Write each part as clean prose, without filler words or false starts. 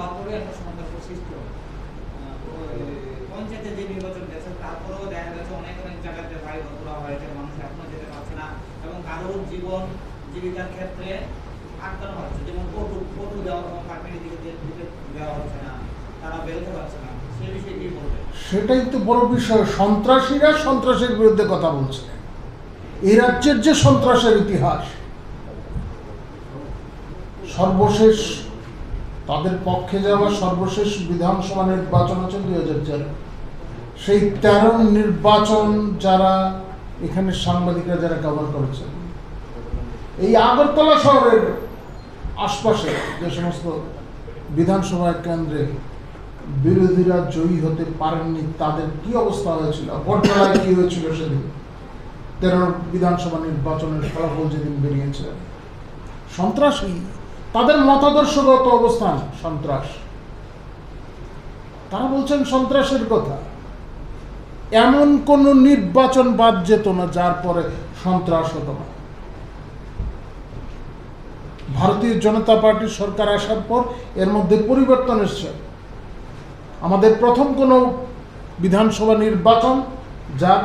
হওয়ার পরে একটা সন্ত্রাস সৃষ্টি হয়। পঞ্চায়েতে যে নির্বাচন গেছে তারপরেও দেখা গেছে অনেক অনেক জায়গাতে বাড়ি ঘর তোলা হয়েছে, মানুষ এখনো যেতে পারছে না এবং কারোর জীবন জীবিকার ক্ষেত্রে আটকানো হচ্ছে। যেমন পটু দেওয়া কাশ্মীরি দিকে দেওয়া হচ্ছে না, তারা বেরোতে পারছে না। সে বিষয়ে কি বলবে? সেটাই তো বড় বিষয়। সন্ত্রাসীরা সন্ত্রাসের বিরুদ্ধে কথা বলছে। এই রাজ্যের যে সন্ত্রাসের ইতিহাস, সর্বশেষ তাদের পক্ষে যাওয়া সর্বশেষ বিধানসভা নির্বাচন হচ্ছে 2004। সেই 13 নির্বাচন যারা এখানে সাংবাদিকরা যারা কভার করেছেন, এই আগরতলা শহরের আশপাশে যে সমস্ত বিধানসভা কেন্দ্রে বিরোধীরা জয়ী হতে পারেননি, তাদের কি অবস্থা হয়েছিল, বটতলায় কি হয়েছিল সেদিন 13 বিধানসভা নির্বাচনের ফলাফল যেদিন বেরিয়েছে। সন্ত্রাসী, তাদের মতাদর্শগত অবস্থান সন্ত্রাস। তারা বলছেন সন্ত্রাসের কথা। এমন কোন নির্বাচন বাদ যেত না যার পরে সন্ত্রাস হতো না। ভারতীয় জনতা পার্টির সরকার আসার পর এর মধ্যে পরিবর্তন এসছে। আমাদের প্রথম কোনো বিধানসভা নির্বাচন যার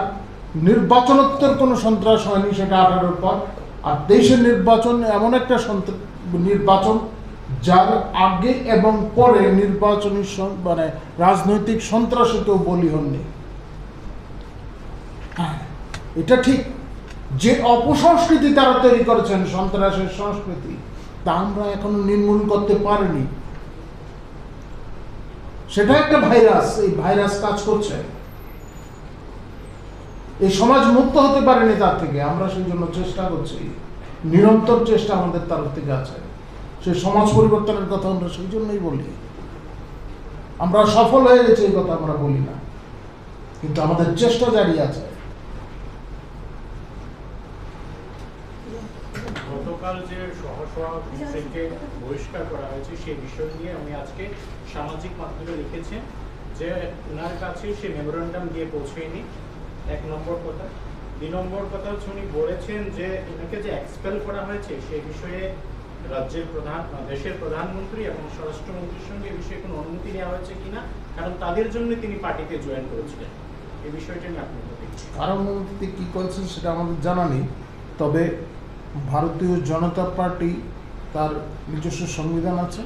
নির্বাচনোত্তর কোনো সন্ত্রাস হয়নি, সেটা 18-র পর। আর 23-এর নির্বাচন এমন একটা নির্বাচন যার আগে এবং পরে নির্বাচনী মানে রাজনৈতিক সন্ত্রাসে কেউ বলি হননি। হ্যাঁ, এটা ঠিক যে অপসংস্কৃতি তারা তৈরি করেছেন, সন্ত্রাসের সংস্কৃতি, তা আমরা এখনো নির্মূল করতে পারিনি। সেটা একটা ভাইরাস, এই ভাইরাস কাজ করছে। এই সমাজ মুক্ত হতে পারেনি তার থেকে। আমরা সেই জন্য চেষ্টা করছি, নিরন্তর চেষ্টা আমাদের তরফ থেকে আছে। সেই সমাজ পরিবর্তনের কথা আমরা সেই জন্যই বলি। আমরা সফল হয়ে গেছি এই কথা আমরা বলি না, কিন্তু আমাদের চেষ্টা জারি আছে। গতকাল যে সহসভাপতিকে বহিষ্কার করা হয়েছে সেই বিষয় নিয়ে উনি আজকে সামাজিক মাধ্যমে লিখেছেন যে ওনার কাছে সে মেমোরেন্ডাম দিয়ে পৌঁছেনি, 1 নম্বর কথা। 2 নম্বর কথা হচ্ছে উনি বলেছেন যে ওনাকে যে এক্সপেল করা হয়েছে সেই বিষয়ে রাজ্যের দেশের প্রধানমন্ত্রী এবং স্বরাষ্ট্রমন্ত্রীর সঙ্গে এই বিষয়ে কোনো অনুমতি নেওয়া হয়েছে কিনা, কারণ তাদের জন্য তিনি পার্টিতে জয়েন করেছিলেন। এই বিষয়টা নিয়ে আপনি কারণ অনুমতি কি করেছেন সেটা আমাদের জানা নেই। তবে ভারতীয় জনতা পার্টি তার নিজস্ব সংবিধান আছে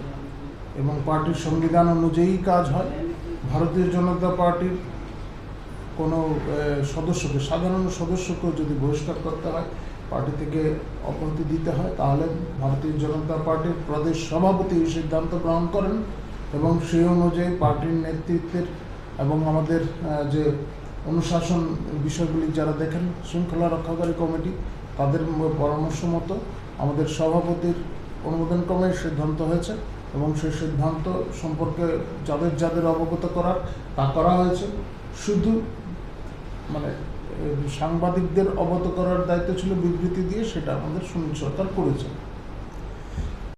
এবং পার্টির সংবিধান অনুযায়ী কাজ হয়। ভারতীয় জনতা পার্টির কোনো সদস্যকে, সাধারণ সদস্যকেও যদি বহিষ্কার করতে হয়, পার্টি থেকে অব্যাহতি দিতে হয়, তাহলে ভারতীয় জনতা পার্টির প্রদেশ সভাপতি এই সিদ্ধান্ত গ্রহণ করেন এবং সেই অনুযায়ী পার্টির নেতৃত্বের এবং আমাদের যে অনুশাসন বিষয়গুলি যারা দেখেন, শৃঙ্খলা রক্ষাকারী কমিটি, তাদের পরামর্শ মতো আমাদের সভাপতির অনুমোদন ক্রমে সিদ্ধান্ত হয়েছে এবং সেই সিদ্ধান্ত সম্পর্কে যাদের যাদের অবগত করার তা করা হয়েছে। শুধু মানে সাংবাদিকদের অবগত করার দায়িত্ব ছিল বিবৃতি দিয়ে, সেটা আমাদের সুনীল সরকার করেছে।